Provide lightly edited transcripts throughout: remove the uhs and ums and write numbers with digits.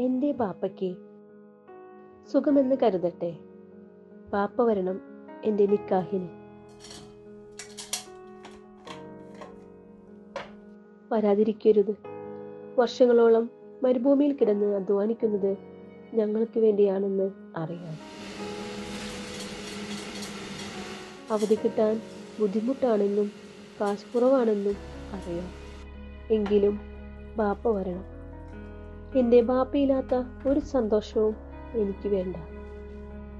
എൻ്റെ ബാപ്പയ്ക്ക് സുഖമെന്ന് കരുതട്ടെ. ബാപ്പ വരണം എൻ്റെ നിക്കാഹിന്. വരാതിരിക്കരുത്. വർഷങ്ങളോളം മരുഭൂമിയിൽ കിടന്ന് അധ്വാനിക്കുന്നത് ഞങ്ങൾക്ക് വേണ്ടിയാണെന്ന് അറിയാം. അവധി കിട്ടാൻ ബുദ്ധിമുട്ടാണെന്നും കാശ് കുറവാണെന്നും അറിയാം. എങ്കിലും ബാപ്പ വരണം. എൻ്റെ ബാപ്പയില്ലാത്ത ഒരു സന്തോഷവും എനിക്ക് വേണ്ട.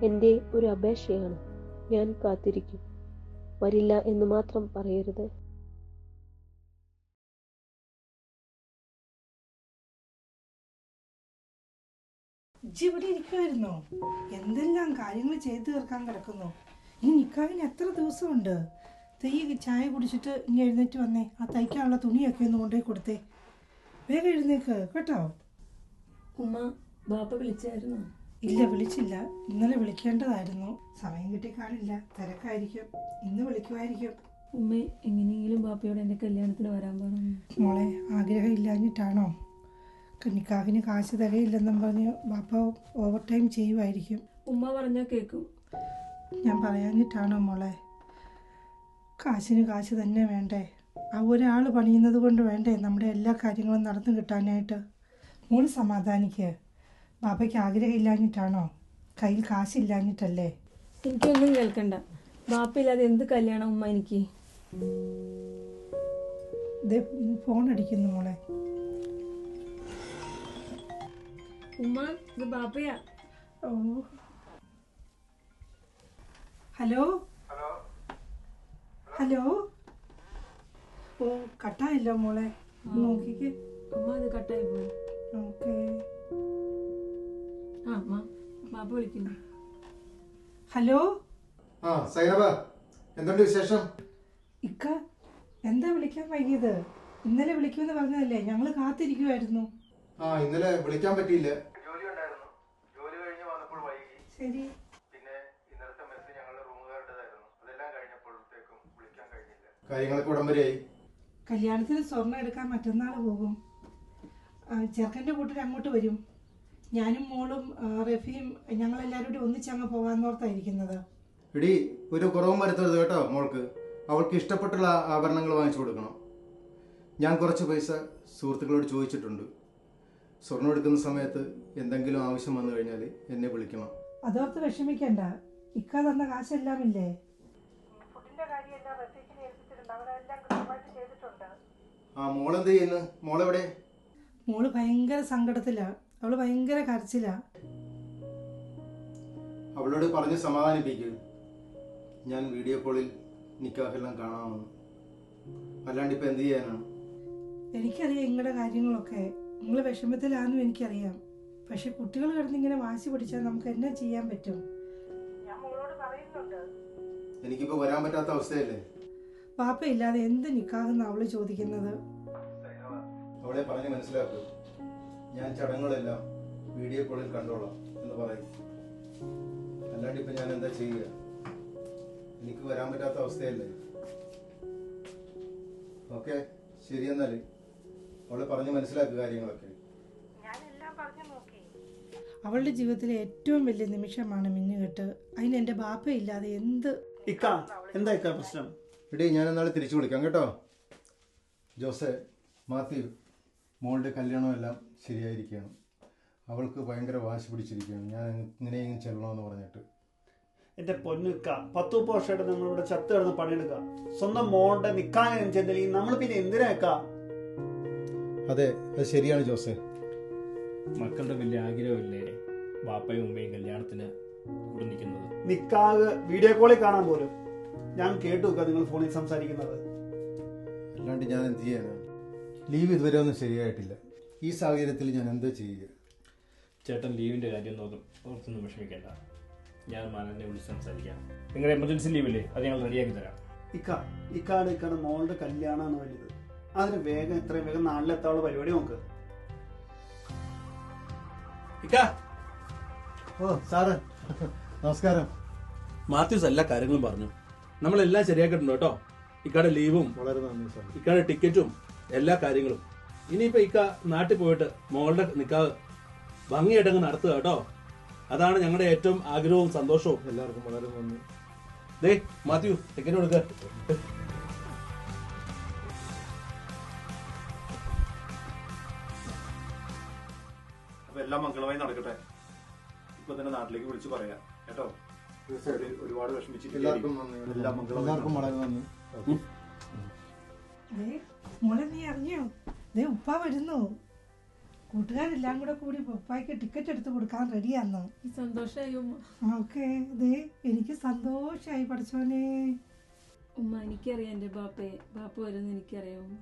എൻ്റെ ഒരു അപേക്ഷയാണ്. ഞാൻ കാത്തിരിക്കും. വരില്ല എന്ന് മാത്രം പറയരുത്. ഇവിടെ ഇരിക്കുമായിരുന്നോ? എന്തെല്ലാം കാര്യങ്ങൾ ചെയ്തു തീർക്കാൻ കിടക്കുന്നു. ഈ നിക്കാഹിന് എത്ര ദിവസമുണ്ട്? തെയ്യ് ചായ കുടിച്ചിട്ട് ഇനി എഴുന്നേറ്റ് വന്നേ. ആ തയ്ക്കാനുള്ള തുണിയൊക്കെ ഒന്ന് കൊണ്ടുപോയി കൊടുത്തേ. വേഗം എഴുന്നേക്ക് കേട്ടോ. ഉമ്മ, ബാപ്പ വിളിച്ചായിരുന്നോ? ഇല്ല, വിളിച്ചില്ല. ഇന്നലെ വിളിക്കേണ്ടതായിരുന്നു. സമയം കിട്ടി കാണില്ല, തിരക്കായിരിക്കും. ഇന്ന് വിളിക്കുമായിരിക്കും. ഉമ്മ, എങ്ങനെയെങ്കിലും ബാപ്പയോട് എൻ്റെ കല്യാണത്തിന് വരാൻ പാടും. മോളെ, ആഗ്രഹം ഇല്ലാഞ്ഞിട്ടാണോ? നിക്കാഹിന് കാശ് തികയില്ലെന്നും പറഞ്ഞ് ബാപ്പ ഓവർ ടൈം ചെയ്യുമായിരിക്കും. ഉമ്മ പറഞ്ഞാൽ കേൾക്കും. ഞാൻ പറയാഞ്ഞിട്ടാണോ മോളെ? കാശിന് കാശ് തന്നെ വേണ്ടേ? ആ ഒരാൾ പണിയുന്നത് കൊണ്ട് വേണ്ടേ നമ്മുടെ എല്ലാ കാര്യങ്ങളും നടന്നു കിട്ടാനായിട്ട്? മോള് സമാധാനിക്ക്. ബാപ്പയ്ക്ക് ആഗ്രഹം ഇല്ലാഞ്ഞിട്ടാണോ? കയ്യിൽ കാശില്ലാഞ്ഞിട്ടല്ലേ? എനിക്കൊന്നും കേൾക്കണ്ട. ബാപ്പയില്ലാതെ എന്ത് കല്യാണം ഉമ്മ എനിക്ക്? ഇതേ ഫോൺ അടിക്കുന്നു മോളെ. ഉമ്മ, ഇത് ബാപ്പയാ. ഓ, ഹലോ ഹലോ. ഓ, കട്ടായില്ലോ മോളെ, നോക്കിക്കേ. അമ്മ, അത് കട്ടായി പോയി. ഓക്കെ. ആ അമ്മ, ബാപ്പ വിളിക്കുന്നു. ഹലോ. ആ സൈനബ, എന്തുണ്ട് വിശേഷം? ഇക്ക, എന്താ വിളിക്കാൻ വൈകിയത്? ഇന്നലെ വിളിക്കുമെന്ന് പറഞ്ഞതല്ലേ? ഞങ്ങൾ കാത്തിരിക്കുമായിരുന്നു. ആ, ഇന്നലെ വിളിക്കാൻ പറ്റിയില്ല. ജോലി ഉണ്ടായിരുന്നു. ജോലി കഴിഞ്ഞ് വന്നപ്പോൾ വൈകി. ശരി. പിന്നെ ഇന്നലത്തെ മെസ്സേജ് ഞങ്ങളുടെ റൂമുകാരുടേതായിരുന്നു. അതെല്ലാം കഴിഞ്ഞപ്പോഴത്തേക്കും വിളിക്കാൻ കഴിഞ്ഞില്ല. കാര്യങ്ങളൊക്കെ ഉടമ്പടിയായി. കല്യാണത്തിന് സ്വർണ്ണം എടുക്കാൻ മറ്റന്നാൾ പോകും. ചെറുക്കൻ്റെ കൂട്ടർ അങ്ങോട്ട് വരും. ഞാനും മോളും റഫിയും ഞങ്ങളെല്ലാവരും കൂടി ഒന്നിച്ചങ്ങ് പോകാന്നോർത്തായിരിക്കുന്നത്. ഇടി, ഒരു കുറവും വരുത്തരുത് കേട്ടോ മോൾക്ക്. അവൾക്ക് ഇഷ്ടപ്പെട്ടുള്ള ആഭരണങ്ങൾ വാങ്ങിച്ചു കൊടുക്കണം. ഞാൻ കുറച്ച് പൈസ സുഹൃത്തുക്കളോട് ചോദിച്ചിട്ടുണ്ട്. സ്വർണ്ണം എടുക്കുന്ന സമയത്ത് എന്തെങ്കിലും ആവശ്യം വന്നു കഴിഞ്ഞാൽ എന്നെ വിളിക്കണം. അതോർത്ത് വിഷമിക്കണ്ട. ഇക്ക തന്ന കാശെല്ലാം ഇല്ലേ? ആ, മോളെന്ത് ചെയ്യുന്നു? മോളെവിടെ? മോള് ഭയങ്കര സങ്കടത്തിലാ. അവള് ഭയങ്കര കരച്ചിലാ. അവളോട് പറഞ്ഞ് സമാധാനിപ്പിക്കൂ. ഞാൻ വീഡിയോ കോളിൽ നിക്കാഹെല്ലാം കാണാമെന്ന്. അല്ലാണ്ട് ഇപ്പം എന്ത് ചെയ്യാനാണ്? എനിക്കറിയാം നിങ്ങളുടെ കാര്യങ്ങളൊക്കെ. നിങ്ങൾ വിഷമത്തിലാണെന്നും എനിക്കറിയാം. പക്ഷെ കുട്ടികൾ കിടന്നിങ്ങനെ വാശി പിടിച്ചാൽ നമുക്ക് എന്നാ ചെയ്യാൻ പറ്റും? ഞാൻ മോളോട് പറയുന്നുണ്ട്. എനിക്കിപ്പോൾ വരാൻ പറ്റാത്ത അവസ്ഥയല്ലേ? പാപ്പ ഇല്ലാതെ എന്ത് നിക്കാഹെന്ന് അവള് ചോദിക്കുന്നത്? അവളെ പറഞ്ഞ് മനസ്സിലാക്കൂ. ഞാൻ ചടങ്ങുകളെല്ലാം വീഡിയോ കോളിൽ കണ്ടോളാം എന്ന് പറയും. അല്ലാണ്ട് ഇപ്പം ഞാൻ എന്താ ചെയ്യുക? എനിക്ക് വരാൻ പറ്റാത്ത അവസ്ഥയല്ലേ? ഓക്കെ, ശരി. എന്നാൽ അവളെ പറഞ്ഞ് മനസ്സിലാക്കുക കാര്യങ്ങളൊക്കെ. അവളുടെ ജീവിതത്തിലെ ഏറ്റവും വലിയ നിമിഷമാണ് മിന്നുകെട്ട്. അതിന് എൻ്റെ ബാപ്പ ഇല്ലാതെ എന്ത്? എന്താ പ്രശ്നം? എടീ, ഞാൻ എന്നാളെ തിരിച്ചു വിളിക്കാം കേട്ടോ. ജോസെ, മാത്യു, മോളുടെ കല്യാണമെല്ലാം ശരിയായിരിക്കുകയാണ്. അവൾക്ക് ഭയങ്കര വാശി പിടിച്ചിരിക്കുകയാണ്. ഞാൻ ഇങ്ങനെയെങ്കിലും ചെല്ലണമെന്ന് പറഞ്ഞിട്ട്. എന്റെ പൊന്നുക്ക, 10 വർഷമായിട്ട് നമ്മളിവിടെ ചത്ത് കിടന്ന് പണിയെടുക്കുക. സ്വന്തം മോളുടെ നിക്കാഹിന് ചെന്നില്ലെങ്കിൽ നമ്മൾ പിന്നെ എന്തിനാക്ക? അതെ, അത് ശരിയാണ് ജോസെ. മക്കളുടെ വലിയ ആഗ്രഹമില്ലേ ബാപ്പയും ഉമ്മയും കല്യാണത്തിന് കൂടെ നിൽക്കുന്നത്? നിക്കാഹ് വീഡിയോ കോളിൽ കാണാൻ പോലും. ഞാൻ കേട്ടു നിങ്ങൾ ഫോണിൽ സംസാരിക്കുന്നത്. അല്ലാണ്ട് ഞാൻ എന്ത് ചെയ്യാനാണ്? ലീവ് ഇതുവരെ ഒന്നും ശരിയായിട്ടില്ല. ഈ സാഹചര്യത്തിൽ ഞാൻ എന്താ ചെയ്യുക? ചേട്ടൻ ലീവിൻ്റെ കാര്യം ഓർത്തൊന്നും വിഷമിക്കേണ്ട. ഞാൻ മാനനെ വിളിച്ച് സംസാരിക്കാം. നിങ്ങളുടെ എമർജൻസി ലീവില്ലേ, അത് ഞങ്ങൾ റെഡിയാക്കി തരാം. ഇക്കാണ് മോളുടെ കല്യാണമാണ് വലുത്. അതിന് വേഗം എത്രയും വേഗം നാട്ടിലെത്താനുള്ള പരിപാടി നോക്ക്. ഓ സാറ് നമസ്കാരം. മാത്യൂസ് എല്ലാ കാര്യങ്ങളും പറഞ്ഞു. നമ്മളെല്ലാം ശരിയാക്കിയിട്ടുണ്ട് കേട്ടോ. ഇക്കാടെ ലീവും വളരെ നന്ദി സാർ. ഇക്കാടെ ടിക്കറ്റും എല്ലാ കാര്യങ്ങളും. ഇനിയിപ്പോ ഇക്ക നാട്ടിൽ പോയിട്ട് മോളുടെ നിക്കാഹ് ഭംഗിയായിട്ടങ്ങ് നടത്തുക കേട്ടോ. അതാണ് ഞങ്ങളുടെ ഏറ്റവും ആഗ്രഹവും സന്തോഷവും. എല്ലാവർക്കും വളരെ നന്ദി. ദേ മാത്യു ടിക്കറ്റ് കൊടുക്ക. അപ്പൊ എല്ലാം മംഗളമായി നടക്കട്ടെ. ഇപ്പൊ തന്നെ നാട്ടിലേക്ക് വിളിച്ചു പറയാം കേട്ടോ. ഒരുപാട് വിഷമിച്ചിട്ടില്ല. എല്ലാവർക്കും നന്ദി. എല്ലാം മംഗളമായി എല്ലാവർക്കും വളരെ നന്ദി. മോളെ നീ അറിഞ്ഞോ? ദേ ഉപ്പ വരുന്നു. കൂട്ടുകാരെല്ലാം കൂടി ഉപ്പായ്ക്ക് ടിക്കറ്റ് എടുത്ത് കൊടുക്കാൻ റെഡിയാന്നോ? സന്തോഷമായി ഉമ്മ. ഓക്കെ. ദേ എനിക്ക് സന്തോഷായി പഠിച്ചോനെ. ഉമ്മ എനിക്കറിയാം എൻ്റെ ബാപ്പ വരുമെന്ന് എനിക്കറിയാം ഉമ്മ.